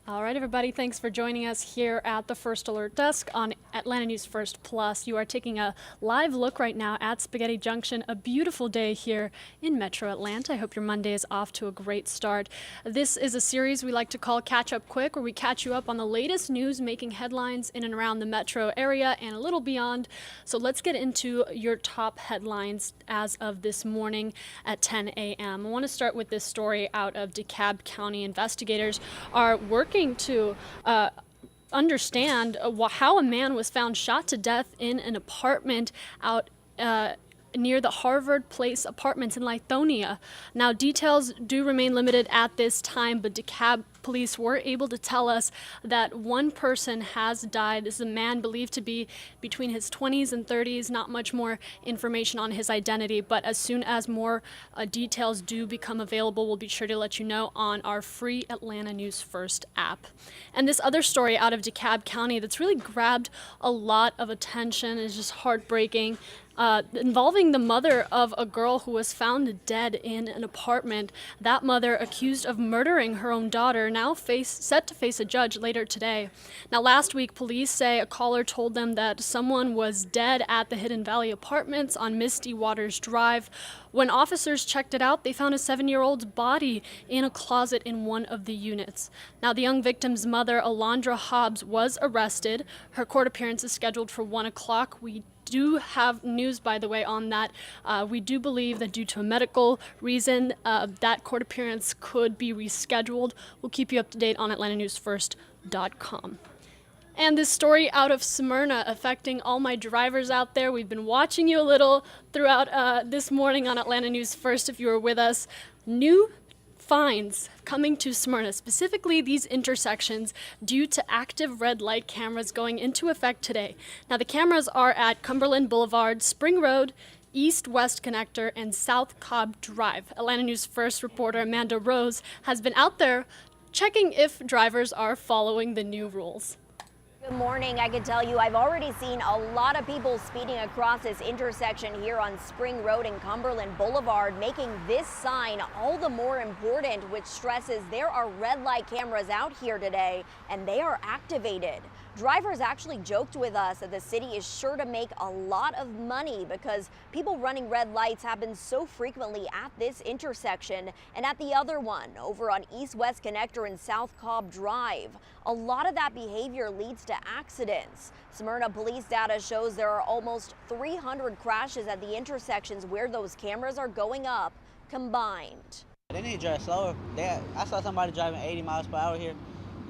All right, everybody, thanks for joining us here at the First Alert Desk on Atlanta News First Plus. You are taking a live look right now at Spaghetti Junction, a beautiful day here in Metro Atlanta. I hope your Monday is off to a great start. This is a series we like to call Catch Up Quick, where we catch you up on the latest news making headlines in and around the metro area and a little beyond. So let's get into your top headlines as of this morning at 10 a.m. I want to start with this story out of DeKalb County. Investigators are working to understand how a man was found shot to death in an apartment out near the Harvard Place Apartments in Lithonia. Now, details do remain limited at this time, but DeKalb police were able to tell us that one person has died. This is a man believed to be between his 20s and 30s. Not much more information on his identity, but as soon as more details do become available, we'll be sure to let you know on our free Atlanta News First app. And this other story out of DeKalb County that's really grabbed a lot of attention is just heartbreaking. Involving the mother of a girl who was found dead in an apartment. That mother, accused of murdering her own daughter, now set to face a judge later today. Now, last week, police say a caller told them that someone was dead at the Hidden Valley Apartments on Misty Waters Drive. When officers checked it out, they found a 7-year-old's body in a closet in one of the units. Now, the young victim's mother, Alondra Hobbs, was arrested. Her court appearance is scheduled for 1 o'clock. We do have news, by the way, on that. We do believe that due to a medical reason, that court appearance could be rescheduled. We'll keep you up to date on AtlantaNewsFirst.com. And this story out of Smyrna affecting all my drivers out there. We've been watching you a little throughout this morning on Atlanta News First if you were with us. New fines coming to Smyrna, specifically these intersections, due to active red light cameras going into effect today. Now, the cameras are at Cumberland Boulevard, Spring Road, East-West Connector, and South Cobb Drive. Atlanta News First reporter Amanda Rose has been out there checking if drivers are following the new rules. Good morning. I can tell you I've already seen a lot of people speeding across this intersection here on Spring Road and Cumberland Boulevard, making this sign all the more important, which stresses there are red light cameras out here today and they are activated. Drivers actually joked with us that the city is sure to make a lot of money because people running red lights happen so frequently at this intersection and at the other one over on East-West Connector and South Cobb Drive. A lot of that behavior leads to accidents. Smyrna police data shows there are almost 300 crashes at the intersections where those cameras are going up combined. They need to drive slower. I saw somebody driving 80 miles per hour here.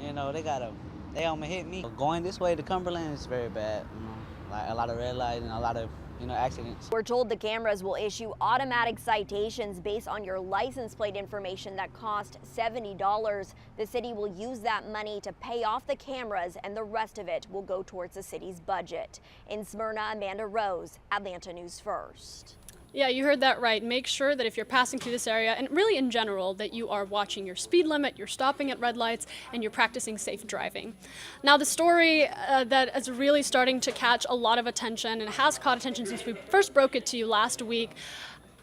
You know, they almost hit me. Going this way to Cumberland is very bad. You know, like a lot of red lights and a lot of accidents. We're told the cameras will issue automatic citations based on your license plate information that cost $70. The city will use that money to pay off the cameras, and the rest of it will go towards the city's budget. In Smyrna, Amanda Rose, Atlanta News First. Yeah, you heard that right. Make sure that if you're passing through this area, and really in general, that you are watching your speed limit, you're stopping at red lights, and you're practicing safe driving. Now, the story that is really starting to catch a lot of attention and has caught attention since we first broke it to you last week.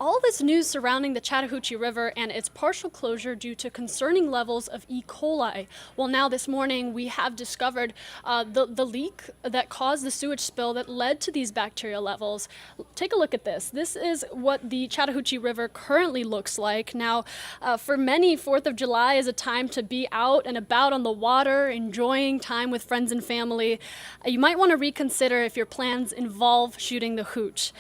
All this news surrounding the Chattahoochee River and its partial closure due to concerning levels of E. coli. Well, now this morning we have discovered the leak that caused the sewage spill that led to these bacterial levels. Take a look at this. This is what the Chattahoochee River currently looks like. Now, for many, 4th of July is a time to be out and about on the water, enjoying time with friends and family. You might want to reconsider if your plans involve shooting the hooch.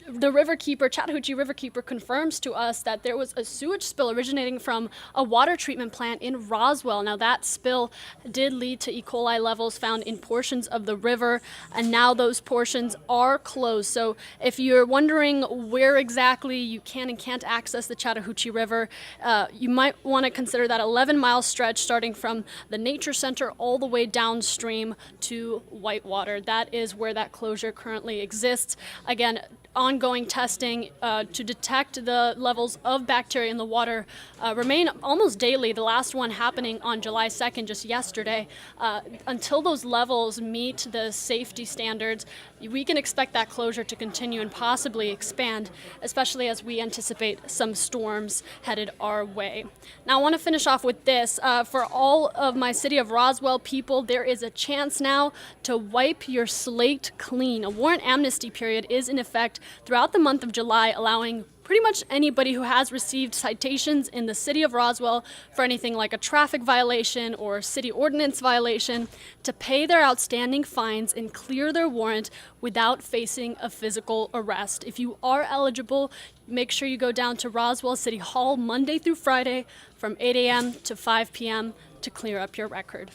The riverkeeper, Chattahoochee Riverkeeper, confirms to us that there was a sewage spill originating from a water treatment plant in Roswell. Now, that spill did lead to E. coli levels found in portions of the river, and now those portions are closed. So if you're wondering where exactly you can and can't access the Chattahoochee River, you might want to consider that 11-mile stretch starting from the Nature Center all the way downstream to Whitewater. That is where that closure currently exists. Again, on ongoing testing to detect the levels of bacteria in the water remain almost daily. The last one happening on July 2nd, just yesterday. Until those levels meet the safety standards, we can expect that closure to continue and possibly expand, especially as we anticipate some storms headed our way. Now, I want to finish off with this. For all of my City of Roswell people, there is a chance now to wipe your slate clean. A warrant amnesty period is in effect throughout the month of July, allowing pretty much anybody who has received citations in the City of Roswell for anything like a traffic violation or city ordinance violation to pay their outstanding fines and clear their warrant without facing a physical arrest. If you are eligible, make sure you go down to Roswell City Hall Monday through Friday from 8 a.m. to 5 p.m. to clear up your record.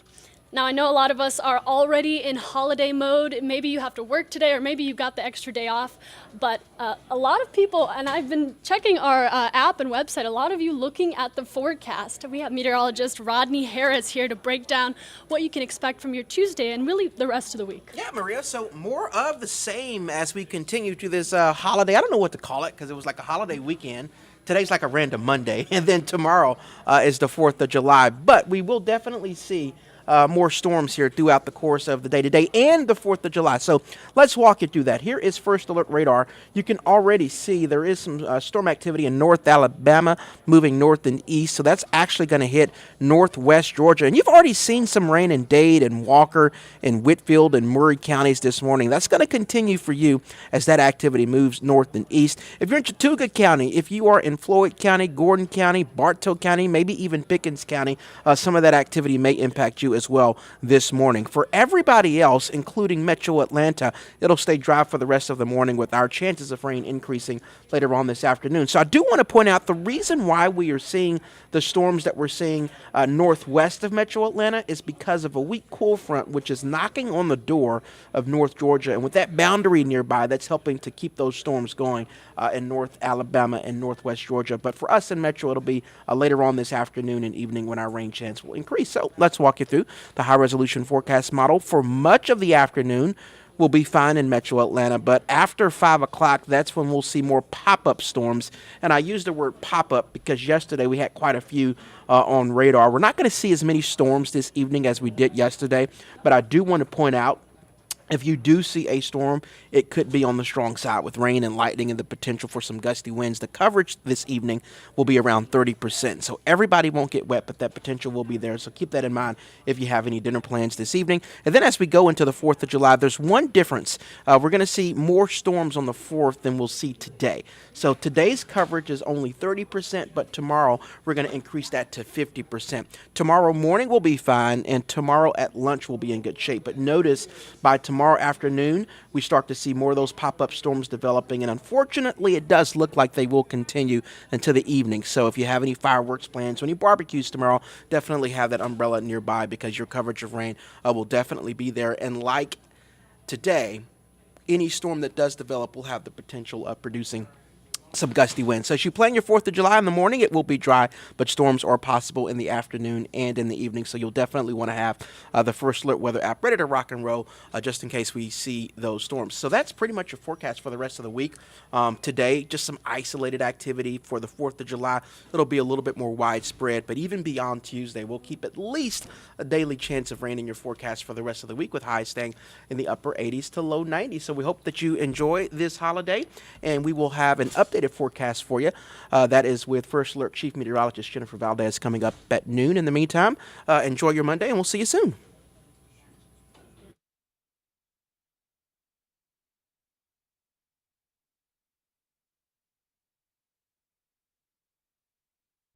Now, I know a lot of us are already in holiday mode. Maybe you have to work today, or maybe you got the extra day off. But a lot of people, and I've been checking our app and website, a lot of you looking at the forecast. We have meteorologist Rodney Harris here to break down what you can expect from your Tuesday and really the rest of the week. Yeah, Maria, so more of the same as we continue to this holiday. I don't know what to call it because it was like a holiday weekend. Today's like a random Monday, and then tomorrow is the 4th of July. But we will definitely see more storms here throughout the course of the day today and the 4th of July. So let's walk you through that. Here is First Alert Radar. You can already see there is some storm activity in North Alabama moving north and east. So that's actually going to hit northwest Georgia. And you've already seen some rain in Dade and Walker and Whitfield and Murray counties this morning. That's going to continue for you as that activity moves north and east. If you're in Chattahoochee County, if you are in Floyd County, Gordon County, Bartow County, maybe even Pickens County, some of that activity may impact you as well this morning. For everybody else, including Metro Atlanta, it'll stay dry for the rest of the morning with our chances of rain increasing later on this afternoon. So I do want to point out the reason why we are seeing the storms that we're seeing northwest of Metro Atlanta is because of a weak cool front which is knocking on the door of North Georgia, and with that boundary nearby, that's helping to keep those storms going in North Alabama and Northwest Georgia. But for us in Metro, it'll be later on this afternoon and evening when our rain chance will increase. So let's walk you through the high-resolution forecast model. For much of the afternoon, we'll be fine in Metro Atlanta, but after 5 o'clock, that's when we'll see more pop-up storms. And I use the word pop-up because yesterday we had quite a few on radar. We're not going to see as many storms this evening as we did yesterday, but I do want to point out, if you do see a storm, it could be on the strong side with rain and lightning and the potential for some gusty winds. The coverage this evening will be around 30%. So everybody won't get wet, but that potential will be there. So keep that in mind if you have any dinner plans this evening. And then as we go into the 4th of July, there's one difference. We're going to see more storms on the 4th than we'll see today. So today's coverage is only 30%, but tomorrow we're going to increase that to 50%. Tomorrow morning will be fine, and tomorrow at lunch will be in good shape. But notice by tomorrow afternoon, we start to see more of those pop-up storms developing, and unfortunately, it does look like they will continue until the evening. So if you have any fireworks plans or any barbecues tomorrow, definitely have that umbrella nearby because your coverage of rain will definitely be there. And like today, any storm that does develop will have the potential of producing some gusty winds. So as you plan your 4th of July in the morning, it will be dry, but storms are possible in the afternoon and in the evening. So you'll definitely want to have the First Alert Weather app ready to rock and roll just in case we see those storms. So that's pretty much your forecast for the rest of the week. Today, just some isolated activity for the 4th of July. It'll be a little bit more widespread, but even beyond Tuesday, we'll keep at least a daily chance of rain in your forecast for the rest of the week with highs staying in the upper 80s to low 90s. So we hope that you enjoy this holiday, and we will have an updated forecast for you. That is with First Alert Chief Meteorologist Jennifer Valdez coming up at noon. In the meantime, enjoy your Monday, and we'll see you soon.